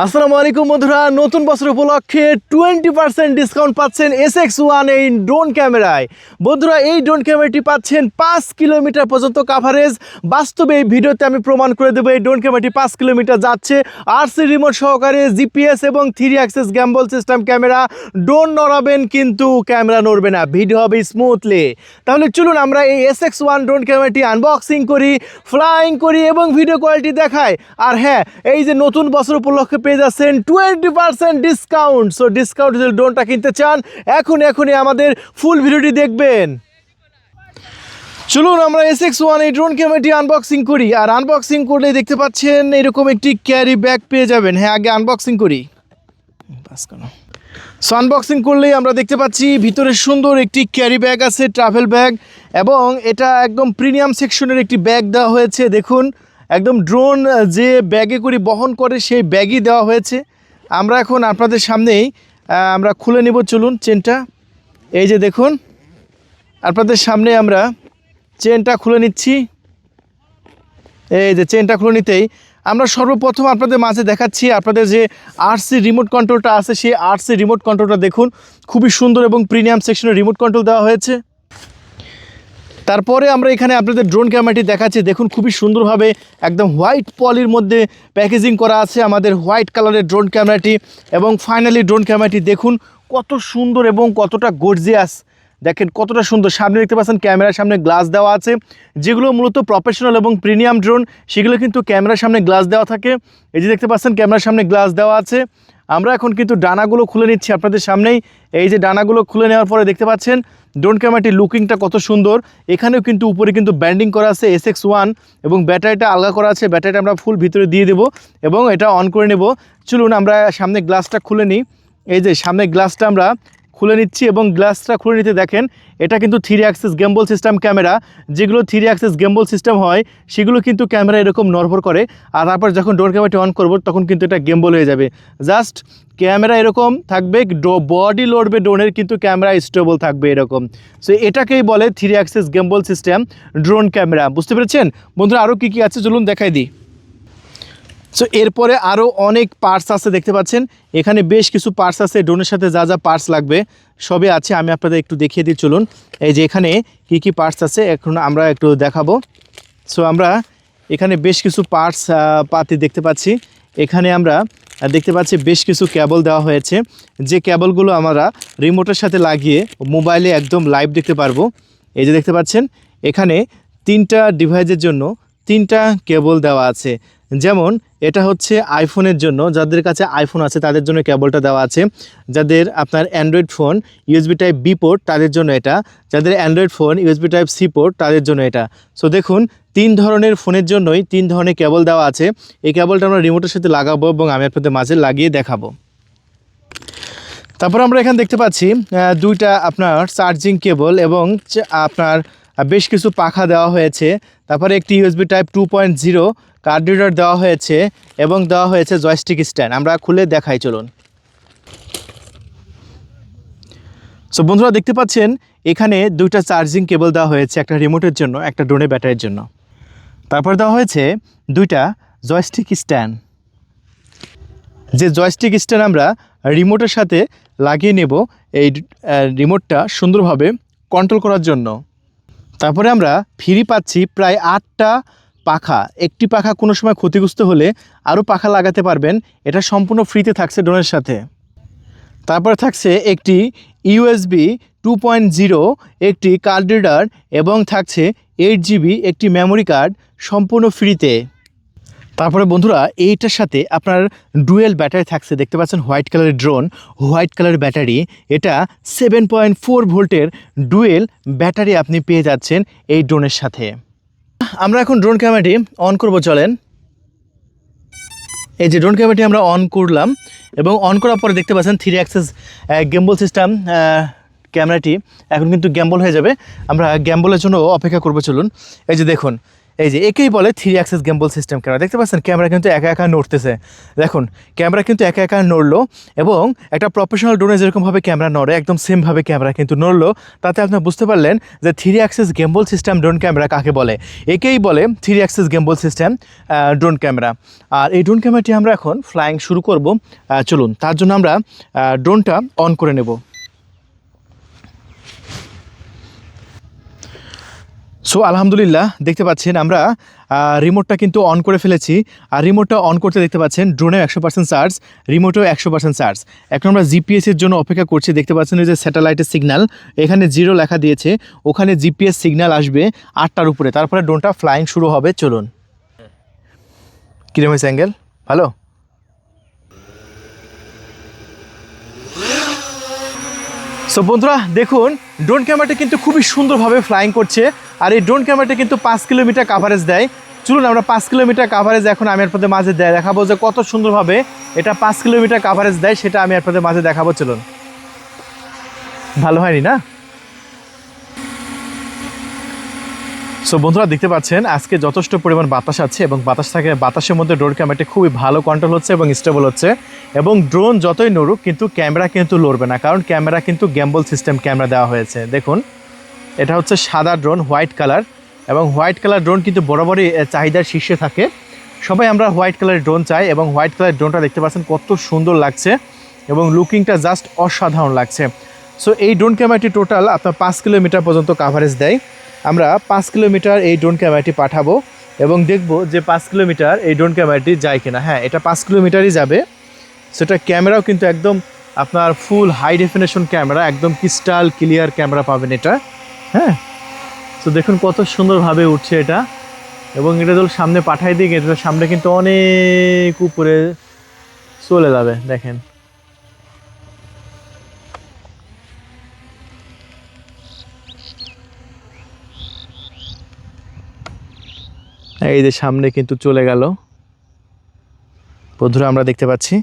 আসসালামু আলাইকুম বন্ধুরা, নতুন বছর উপলক্ষে 20% ডিসকাউন্ট পাচ্ছেন SX1 এই ড্রোন ক্যামেরায়। বন্ধুরা, এই ড্রোন ক্যামেরাটি পাচ্ছেন 5 কিলোমিটার পর্যন্ত কাভারেজ। বাস্তবে এই ভিডিওতে আমি প্রমাণ করে দেবো এই ড্রোন ক্যামেরাটি 5 কিলোমিটার যাচ্ছে। আরসি রিমোট সহকারে জিপিএস এবং 3 axis gimbal system camera. Drone নড়াবেন কিন্তু ক্যামেরা নড়বে না, ভিডিও হবে স্মুথলি। তাহলে চলুন আমরা এই SX1 ড্রোন ক্যামেরাটি আনবক্সিং করি, ফ্লাইং করি এবং ভিডিও কোয়ালিটি দেখাই। আর হ্যাঁ, এই যে নতুন বছর উপলক্ষে পেয়ে যাচ্ছেন 20% ডিসকাউন্ট। সো ডিসকাউন্ট যদি ড্রোনটা কিনতে চান এখনই আমাদের ফুল ভিডিওটি দেখবেন। চলুন আমরা SX1 এই ড্রোন ক্যামেরাটি আনবক্সিং করি। আর আনবক্সিং করলে দেখতে পাচ্ছেন এরকম একটি ক্যারি ব্যাগ পেয়ে যাবেন। হ্যাঁ, আগে আনবক্সিং করি। সো আনবক্সিং করলেই আমরা দেখতে পাচ্ছি ভিতরে সুন্দর একটি ক্যারি ব্যাগ আছে, ট্রাভেল ব্যাগ, এবং এটা একদম প্রিমিয়াম সেকশনের একটি ব্যাগ দেওয়া হয়েছে। দেখুন, একদম ড্রোন যে ব্যাগে করে বহন করে সেই ব্যাগই দেওয়া হয়েছে। আমরা এখন আপনাদের সামনেই আমরা খুলে নেব। চলুন চেনটা, এই যে দেখুন আপনাদের সামনে আমরা চেনটা খুলে নিচ্ছি। এই যে চেনটা খুলে নিতেই আমরা সর্বপ্রথম আপনাদের মাঝে দেখাচ্ছি আপনাদের যে আরসি রিমোট কন্ট্রোলটা আছে, সেই আরসি রিমোট কন্ট্রোলটা দেখুন, খুবই সুন্দর এবং প্রিমিয়াম সেকশনের রিমোট কন্ট্রোল দেওয়া হয়েছে। তারপরে আমরা এখানে আপনাদের ড্রোন ক্যামেরাটি দেখাচ্ছি। দেখুন, খুবই সুন্দরভাবে একদম হোয়াইট পলির মধ্যে প্যাকেজিং করা আছে আমাদের হোয়াইট কালারের ড্রোন ক্যামেরাটি। এবং ফাইনালি ড্রোন ক্যামেরাটি দেখুন কত সুন্দর এবং কতটা গর্জিয়াস। দেখেন কতটা সুন্দর। সামনে দেখতে পাচ্ছেন ক্যামেরার সামনে গ্লাস দেওয়া আছে। যেগুলো মূলত প্রফেশনাল এবং প্রিমিয়াম ড্রোন সেগুলো কিন্তু ক্যামেরার সামনে গ্লাস দেওয়া থাকে। এই যে দেখতে পাচ্ছেন ক্যামেরার সামনে গ্লাস দেওয়া আছে। আমরা এখন কিন্তু ডানাগুলো খুলে নিচ্ছি আপনাদের সামনেই। এই যে ডানাগুলো খুলে নেওয়ার পরে দেখতে পাচ্ছেন ড্রোন ক্যামেরাটির লুকিংটা কত সুন্দর। এখানেও কিন্তু উপরে কিন্তু ব্যান্ডিং করা আছে SX1 এবং ব্যাটারিটা আলগা করা আছে। ব্যাটারিটা আমরা ফুল ভিতরে দিয়ে দেবো এবং এটা অন করে নেব। চলুন আমরা সামনে গ্লাসটা খুলে নিই। এই যে সামনে গ্লাসটা আমরা খুলে নিচ্ছি এবং গ্লাসটা খুলে নিতে দেখেন এটা কিন্তু 3 অ্যাক্সেস গ্যাম্বল সিস্টেম ক্যামেরা। যেগুলো 3 অ্যাক্সেস গ্যাম্বল সিস্টেম হয় সেগুলো কিন্তু ক্যামেরা এরকম নড়বড় করে, আর তারপর যখন ড্রোন ক্যামেরাটি অন করব তখন কিন্তু এটা গেম্বল হয়ে যাবে। জাস্ট ক্যামেরা এরকম থাকবে, বডি লড়বে ড্রোনের, কিন্তু ক্যামেরা স্টেবল থাকবে এরকম। সো এটাকেই বলে 3 axis gimbal system drone camera. বুঝতে পেরেছেন বন্ধুরা? আরও কী কী আছে চলুন দেখাই দিই। সো এরপরে আরও অনেক পার্টস আছে, দেখতে পাচ্ছেন এখানে বেশ কিছু পার্টস আছে। ড্রোনের সাথে যা যা পার্টস লাগবে সবই আছে, আমি আপনাদের একটু দেখিয়ে দিই। চলুন, এই যে এখানে কি কি পার্টস আছে এখন আমরা একটু দেখাবো। সো আমরা এখানে বেশ কিছু পার্টস পাতি দেখতে পাচ্ছি। এখানে আমরা দেখতে পাচ্ছি বেশ কিছু কেবল দেওয়া হয়েছে, যে কেবলগুলো আমরা রিমোটের সাথে লাগিয়ে মোবাইলে একদম লাইভ দেখতে পারবো। এই যে দেখতে পাচ্ছেন এখানে 3টা ডিভাইসের জন্য 3টা কেবল দেওয়া আছে। যেমন এটা হচ্ছে আইফোনের জন্য, যাদের কাছে আইফোন আছে তাদের জন্য কেবলটা দেওয়া আছে। যাদের আপনার Android phone USB type B port তাদের জন্য এটা, যাদের Android phone USB type C port তাদের জন্য এটা। সো দেখুন 3 ধরনের ফোনের জন্যই 3 ধরনের কেবল দেওয়া আছে। এই কেবলটা আমরা রিমোটের সাথে লাগাবো এবং আমি আপনাদের মাঝে লাগিয়ে দেখাবো। তারপর আমরা এখানে দেখতে পাচ্ছি 2টা আপনার চার্জিং কেবল এবং আপনার বেশ কিছু পাখা দেওয়া হয়েছে। তারপরে একটি USB টাইপ 2.0 কার্ড রিডার দেওয়া হয়েছে এবং দেওয়া হয়েছে জয়স্টিক স্ট্যান্ড। আমরা খুলে দেখাই চলুন। সো বন্ধুরা দেখতে পাচ্ছেন এখানে 2টা চার্জিং কেবল দেওয়া হয়েছে, একটা রিমোটের জন্য, একটা ড্রোনের ব্যাটারির জন্য। তারপর দেওয়া হয়েছে 2টা জয়স্টিক স্ট্যান্ড। যে জয়স্টিক স্ট্যান্ড আমরা রিমোটের সাথে লাগিয়ে নেব এই রিমোটটা সুন্দরভাবে কন্ট্রোল করার জন্য। তারপরে আমরা ফ্রি পাচ্ছি প্রায় 8টা পাখা। একটি পাখা কোনো সময় ক্ষতিগ্রস্ত হলে আরও পাখা লাগাতে পারবেন। এটা সম্পূর্ণ ফ্রিতে থাকছে ড্রোনের সাথে। তারপরে থাকছে একটি USB 2.0 একটি কার্ড রিডার এবং থাকছে 8GB একটি মেমোরি কার্ড, সম্পূর্ণ ফ্রিতে। তারপরে বন্ধুরা এইটার সাথে আপনার ডুয়েল ব্যাটারি থাকছে। দেখতে পাচ্ছেন হোয়াইট কালারের ড্রোন, হোয়াইট কালারের ব্যাটারি। এটা 7.4 ভোল্টের ডুয়েল ব্যাটারি আপনি পেয়ে যাচ্ছেন এই ড্রোনের সাথে। আমরা এখন ড্রোন ক্যামেরাটি অন করব, চলেন। এই যে ড্রোন ক্যামেরাটি আমরা অন করলাম এবং অন করার পরে দেখতে পাচ্ছেন 3 অ্যাক্সেস গেম্বল সিস্টেম ক্যামেরাটি এখন কিন্তু গ্যাম্বল হয়ে যাবে। আমরা গ্যাম্বলের জন্য অপেক্ষা করব, চলুন। এই যে দেখুন এই যে একেই বলে 3 অ্যাক্সেস গেম্বল সিস্টেম ক্যামেরা। দেখতে পাচ্ছেন ক্যামেরা কিন্তু একা একা নড়তেছে। দেখুন ক্যামেরা কিন্তু একা একা নড়লো এবং একটা প্রফেশনাল ড্রোনে যেরকমভাবে ক্যামেরা নড়ে একদম সেমভাবে ক্যামেরা কিন্তু নড়লো। তাতে আপনারা বুঝতে পারলেন যে 3 axis gimbal system drone camera কাকে বলে। একেই বলে 3 axis gimbal system drone camera. আর এই ড্রোন ক্যামেরাটি আমরা এখন ফ্লাইং শুরু করব। চলুন তার জন্য আমরা ড্রোনটা অন করে নেব। সো আলহামদুলিল্লাহ দেখতে পাচ্ছেন আমরা রিমোটটা কিন্তু অন করে ফেলেছি। আর রিমোটটা অন করতে দেখতে পাচ্ছেন ড্রোনেও 100% চার্জ, রিমোটেও 100% চার্জ। এখন আমরা জিপিএসের জন্য অপেক্ষা করছি। দেখতে পাচ্ছেন যে স্যাটেলাইটের সিগন্যাল এখানে 0 লেখা দিয়েছে, ওখানে জিপিএস সিগন্যাল আসবে 8টার উপরে, তারপরে ড্রোনটা ফ্লাইং শুরু হবে। চলুন। কিরকম হয়েছে অ্যাঙ্গেল? ভালো। সো বন্ধুরা দেখুন ড্রোন ক্যামেরাটা কিন্তু খুবই সুন্দরভাবে ফ্লাইং করছে। আর এই ড্রোন ক্যামেরাটা কিন্তু 5 কিলোমিটার কাভারেজ দেয়। চলুন আমরা 5 কিলোমিটার কাভারেজ এখন আমি আপনাদের মাঝে দেখাবো যে কত সুন্দরভাবে এটা 5 কিলোমিটার কাভারেজ দেয়, সেটা আমি আপনাদের মাঝে দেখাবো। চলুন। ভালো হয়নি না? সো বন্ধুরা দেখতে পাচ্ছেন আজকে যথেষ্ট পরিমাণ বাতাস আছে এবং বাতাসের মধ্যে ড্রোন ক্যামেরাটি খুবই ভালো কন্ট্রোল হচ্ছে এবং স্টেবল হচ্ছে। এবং ড্রোন যতই নড়ুক কিন্তু ক্যামেরা কিন্তু লড়বে না, কারণ ক্যামেরা কিন্তু গেম্বল সিস্টেম ক্যামেরা দেওয়া হয়েছে। দেখুন এটা হচ্ছে সাদা ড্রোন, হোয়াইট কালার, এবং হোয়াইট কালার ড্রোন কিন্তু বরাবরই চাহিদার শীর্ষে থাকে। সবাই আমরা হোয়াইট কালারের ড্রোন চাই এবং হোয়াইট কালারের ড্রোনটা দেখতে পাচ্ছেন কত সুন্দর লাগছে এবং লুকিংটা জাস্ট অসাধারণ লাগছে। সো এই ড্রোন ক্যামেরাটি টোটাল আপনার 5 কিলোমিটার পর্যন্ত কাভারেজ দেয়। আমরা 5 কিলোমিটার এই ড্রোন ক্যামেরাটি পাঠাবো এবং দেখব যে 5 কিলোমিটার এই ড্রোন ক্যামেরাটি যায় কিনা। হ্যাঁ, এটা 5 কিলোমিটারই যাবে। সেটা ক্যামেরাও কিন্তু একদম আপনার ফুল হাই ডেফিনেশন ক্যামেরা, একদম ক্রিস্টাল ক্লিয়ার ক্যামেরা পাবেন এটা। হ্যাঁ, তো দেখুন কত সুন্দরভাবে উঠছে এটা। এবং এটা যদি সামনে পাঠাই দিই, এটা সামনে কিন্তু অনেক উপরে চলে যাবে। দেখেন এই যে সামনে কিন্তু চলে গেল। বন্ধুরা আমরা দেখতে পাচ্ছি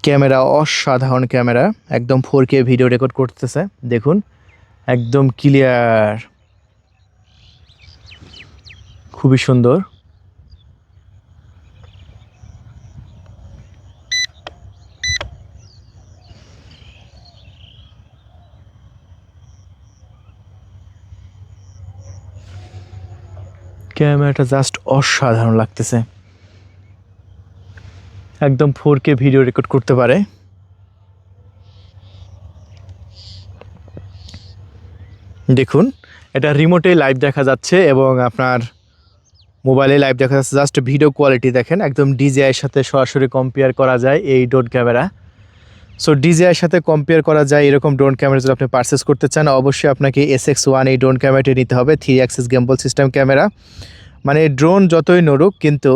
ক্যামেরা অসাধারণ ক্যামেরা, একদম 4K ভিডিও রেকর্ড করতেছে। দেখুন একদম ক্লিয়ার, খুবই সুন্দর। ক্যামেরাটা জাস্ট অসাধারণ লাগতেছে, একদম 4K ভিডিও রেকর্ড করতে পারে। দেখুন এটা রিমোটে লাইভ দেখা যাচ্ছে এবং আপনার মোবাইলে লাইভ দেখা যাচ্ছে। জাস্ট ভিডিও কোয়ালিটি দেখেন, একদম ডিজিআইয়ের সাথে সরাসরি কম্পেয়ার করা যায় এই ড্রোন ক্যামেরা। সো ডিজিআইয়ের সাথে কম্পেয়ার করা যায় এরকম ড্রোন ক্যামেরা যদি আপনি পারচেস করতে চান, অবশ্যই আপনাকে SX1 এই ড্রোন ক্যামেরাটি নিতে হবে। 3 অ্যাক্সেস গেম্বল সিস্টেম ক্যামেরা, মানে ড্রোন যতই নড়ুক কিন্তু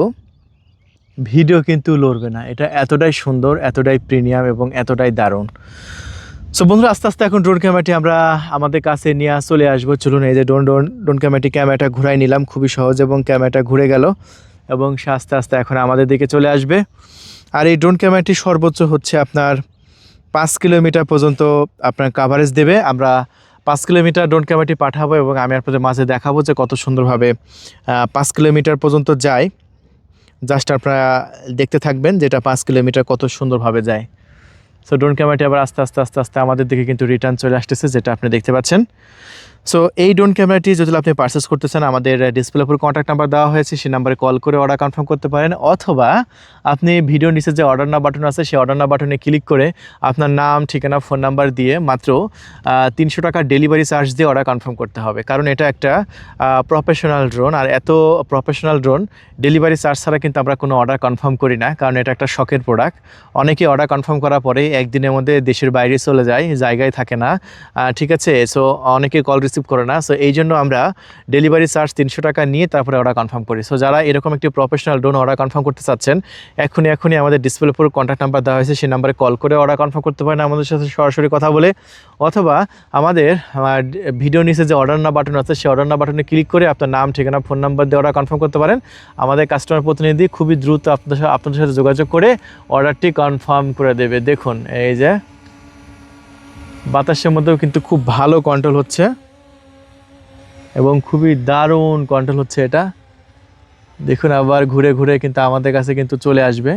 ভিডিও কিন্তু লড়বে না। এটা এতটাই সুন্দর, এতটাই প্রিমিয়াম এবং এতটাই দারুণ। সো বন্ধুরা আস্তে আস্তে এখন ড্রোন ক্যামেরাটি আমরা আমাদের কাছে নিয়ে চলে আসবো। চলুন এই যে ড্রোন ক্যামেরাটা ঘুরাই নিলাম খুবই সহজ, এবং ক্যামেরাটা ঘুরে গেল এবং সে আস্তে আস্তে এখন আমাদের দিকে চলে আসবে। আর এই ড্রোন ক্যামেরাটি সর্বোচ্চ হচ্ছে আপনার 5 কিলোমিটার পর্যন্ত আপনার কাভারেজ দেবে। আমরা 5 কিলোমিটার ড্রোন ক্যামেরাটি পাঠাবো এবং আমি আপনাদের মাঝে দেখাবো যে কত সুন্দরভাবে 5 কিলোমিটার পর্যন্ত যায়। জাস্ট আপনারা দেখতে থাকবেন যেটা 5 কিলোমিটার কত সুন্দরভাবে যায়। সো ড্রোন ক্যামেরাটি আবার আস্তে আস্তে আমাদের দিকে কিন্তু রিটার্ন চলে আসতেছে, যেটা আপনি দেখতে পাচ্ছেন। সো এই ড্রোন ক্যামেরাটি যদি আপনি পারচেস করতে চান, আমাদের ডিসপ্লের উপর কন্ট্যাক্ট নাম্বার দেওয়া হয়েছে, সেই নাম্বারে কল করে অর্ডার কনফার্ম করতে পারেন, অথবা আপনি ভিডিওর নিচে যে অর্ডার নাও বাটন আছে সেই অর্ডার নাও বাটনে ক্লিক করে আপনার নাম, ঠিকানা, ফোন নাম্বার দিয়ে মাত্র 300 টাকা ডেলিভারি চার্জ দিয়ে অর্ডার কনফার্ম করতে হবে। কারণ এটা একটা প্রফেশনাল ড্রোন, আর এত প্রফেশনাল ড্রোন ডেলিভারি চার্জ ছাড়া কিন্তু আমরা কোনো অর্ডার কনফার্ম করি না, কারণ এটা একটা শখের প্রোডাক্ট। অনেকে অর্ডার কনফার্ম করার পরে একদিনের মধ্যে দেশের বাইরে চলে যায়, জায়গায় থাকে না, ঠিক আছে। সো অনেকে কল রিসিভ করে না। সো এই জন্য আমরা ডেলিভারি চার্জ 300 টাকা নিয়ে তারপরে অর্ডার কনফার্ম করি। সো যারা এরকম একটি প্রফেশনাল ড্রোন অর্ডার কনফার্ম করতে চাচ্ছেন, এখনই আমাদের ডিসপ্লের উপর কন্ট্যাক্ট নাম্বার দেওয়া হয়েছে, সেই নাম্বারে কল করে অর্ডার কনফার্ম করতে পারেন আমাদের সাথে সরাসরি কথা বলে, অথবা আমাদের ভিডিও নিচে যে অর্ডার নাও বাটন আছে সেই অর্ডার নাও বাটনে ক্লিক করে আপনার নাম, ঠিকানা, ফোন নাম্বার দিয়ে অর্ডার কনফার্ম করতে পারেন। আমাদের কাস্টমার প্রতিনিধি খুবই দ্রুত আপনাদের সাথে যোগাযোগ করে অর্ডারটি কনফার্ম করে দেবে। দেখুন এই যে বাতাসের মধ্যেও কিন্তু খুব ভালো কন্ট্রোল হচ্ছে। এবং খুবই দারুণ কন্ট্রোল হচ্ছে এটা। দেখুন আবার ঘুরে ঘুরে কিন্তু আমাদের কাছে কিন্তু চলে আসবে।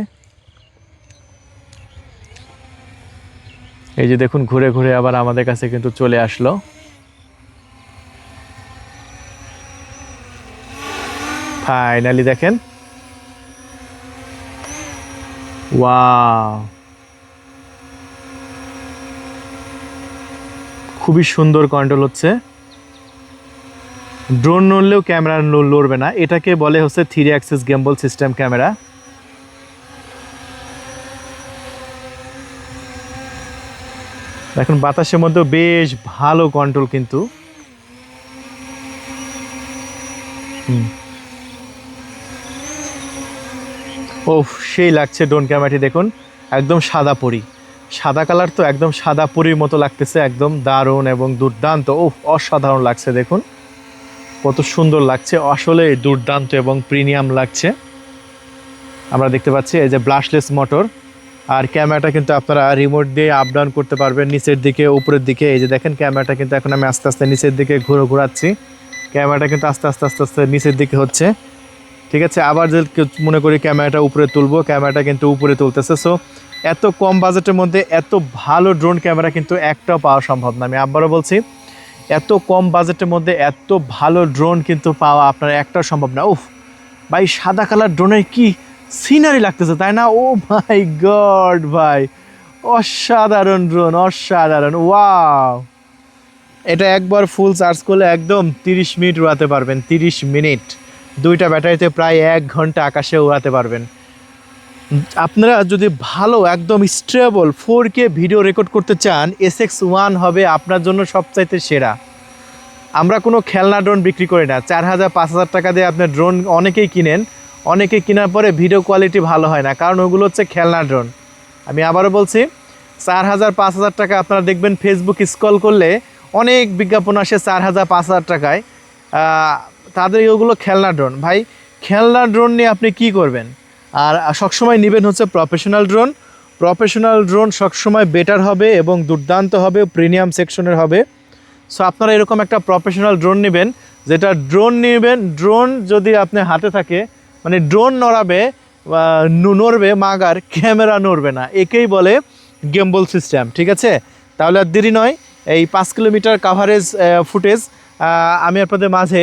এই যে দেখুন ঘুরে ঘুরে আবার আমাদের কাছে কিন্তু চলে আসলো। ফাইনালি দেখেন, ওয়াও, খুবই সুন্দর কন্ট্রোল হচ্ছে। ড্রোন নড়লেও ক্যামেরা লড়বে না, এটাকে বলে হচ্ছে 3 অ্যাক্সিস গিম্বল সিস্টেম ক্যামেরা। এখন বাতাসের মধ্যেও বেশ ভালো কন্ট্রোল কিন্তু। ওহ, সেই লাগছে ড্রোন ক্যামেরাটি। দেখুন একদম সাদা পরি, সাদা কালার তো একদম সাদা পরির মতো লাগতেছে, একদম দারুণ এবং দুর্দান্ত। ওহ, অসাধারণ লাগছে। দেখুন কত সুন্দর লাগছে, আসলে দুর্দান্ত এবং প্রিমিয়াম লাগছে। আমরা দেখতে পাচ্ছি এই যে ব্লাশলেস মোটর, আর ক্যামেরাটা কিন্তু আপনারা রিমোট দিয়ে আপ ডাউন করতে পারবেন নিচের দিকে উপরের দিকে। এই যে দেখেন ক্যামেরাটা কিন্তু এখন আমি আস্তে আস্তে নিচের দিকে ঘোরাচ্ছি, ক্যামেরাটা কিন্তু আস্তে আস্তে আস্তে আস্তে নিচের দিকে হচ্ছে। ঠিক আছে, আবার যদি মনে করি ক্যামেরাটা উপরে তুলবো, ক্যামেরাটা কিন্তু উপরে তুলতেছে। সো এত কম বাজেটের মধ্যে এত ভালো ড্রোন ক্যামেরা কিন্তু একটাও পাওয়া সম্ভব না। আমি আবারও বলছি, এত কম বাজেটের মধ্যে এত ভালো ড্রোন কিন্তু পাওয়া আপনার একটাও সম্ভব না। উফ ভাই, সাদা কালার ড্রোনের কি সিনারি লাগতেছে, তাই না? ও মাই গড ভাই, অসাধারণ ড্রোন, অসাধারণ। ওয়াও, এটা একবার ফুল চার্জ করলে একদম 30 মিনিট উড়াতে পারবেন। 30 মিনিট, 2টা ব্যাটারিতে প্রায় 1 ঘন্টা আকাশে উড়াতে পারবেন। আপনারা যদি ভালো একদম স্টেবল 4K ভিডিও রেকর্ড করতে চান, SX1 হবে আপনার জন্য সবচাইতে সেরা। আমরা কোনো খেলনা ড্রোন বিক্রি করি না। 4000-5000 টাকা দিয়ে আপনার ড্রোন অনেকেই কিনেন, অনেকে কেনার পরে ভিডিও কোয়ালিটি ভালো হয় না, কারণ ওগুলো হচ্ছে খেলনা ড্রোন। আমি আবারও বলছি, 4000-5000 টাকা আপনারা দেখবেন ফেসবুক স্ক্রল করলে অনেক বিজ্ঞাপন আসে 4000-5000 টাকায়, তাদের ওগুলো খেলনা ড্রোন। ভাই, খেলনা ড্রোন নিয়ে আপনি কি করবেন? আর সবসময় নেবেন হচ্ছে প্রফেশনাল ড্রোন। প্রফেশনাল ড্রোন সবসময় বেটার হবে এবং দুর্দান্ত হবে, প্রিমিয়াম সেকশনের হবে। সো আপনারা এরকম একটা প্রফেশনাল ড্রোন নেবেন, যেটা ড্রোন যদি আপনার হাতে থাকে, মানে ড্রোন নড়াবে, নড়বে মাগার, ক্যামেরা নড়বে না, একেই বলে গিম্বল সিস্টেম। ঠিক আছে, তাহলে আর দেরি নয়, এই 5 কিলোমিটার কাভারেজ ফুটেজ আমি আপনাদের মাঝে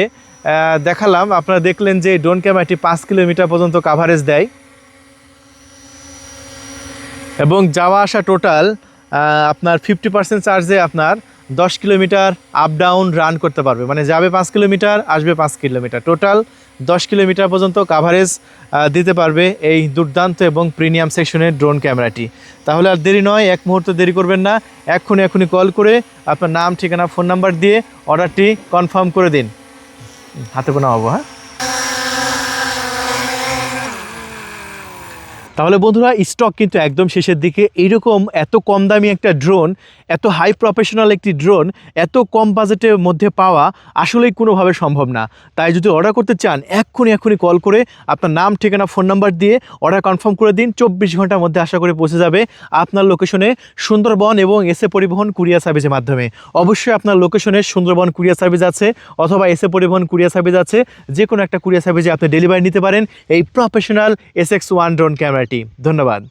দেখালাম। আপনারা দেখলেন যে ড্রোন ক্যামেরাটি 5 কিলোমিটার পর্যন্ত কাভারেজ দেয় এবং যাওয়া আসা টোটাল আপনার 50% চার্জে আপনার 10 কিলোমিটার আপ ডাউন রান করতে পারবে। মানে যাবে 5 কিলোমিটার, আসবে 5 কিলোমিটার, টোটাল 10 কিলোমিটার পর্যন্ত কাভারেজ দিতে পারবে এই দুর্দান্ত এবং প্রিমিয়াম সেকশনের ড্রোন ক্যামেরাটি। তাহলে আর দেরি নয়, এক মুহূর্ত দেরি করবেন না, এক্ষুনি কল করে আপনার নাম, ঠিকানা, ফোন নাম্বার দিয়ে অর্ডারটি কনফার্ম করে দিন। হাতে গোনা হবো। হ্যাঁ, তাহলে বন্ধুরা, স্টক কিন্তু একদম শেষের দিকে। এইরকম এত কম দামি একটা ড্রোন, এত হাই প্রফেশনাল একটি ড্রোন এত কম বাজেটের মধ্যে পাওয়া আসলেই কোনোভাবে সম্ভব না। তাই যদি অর্ডার করতে চান, এক্ষুনি কল করে আপনার নাম, ঠিকানা, ফোন নাম্বার দিয়ে অর্ডার কনফার্ম করে দিন। 24 ঘন্টার মধ্যে আশা করে পৌঁছে যাবে আপনার লোকেশনে সুন্দরবন এবং এসএ পরিবহন কুরিয়ার সার্ভিসের মাধ্যমে। অবশ্যই আপনার লোকেশনে সুন্দরবন কুরিয়ার সার্ভিস আছে অথবা এসএ পরিবহন কুরিয়ার সার্ভিস আছে, যে কোনো একটা কুরিয়ার সার্ভিসে আপনি ডেলিভারি নিতে পারেন এই প্রফেশনাল SX1 ড্রোন ক্যামেরাটি। ধন্যবাদ।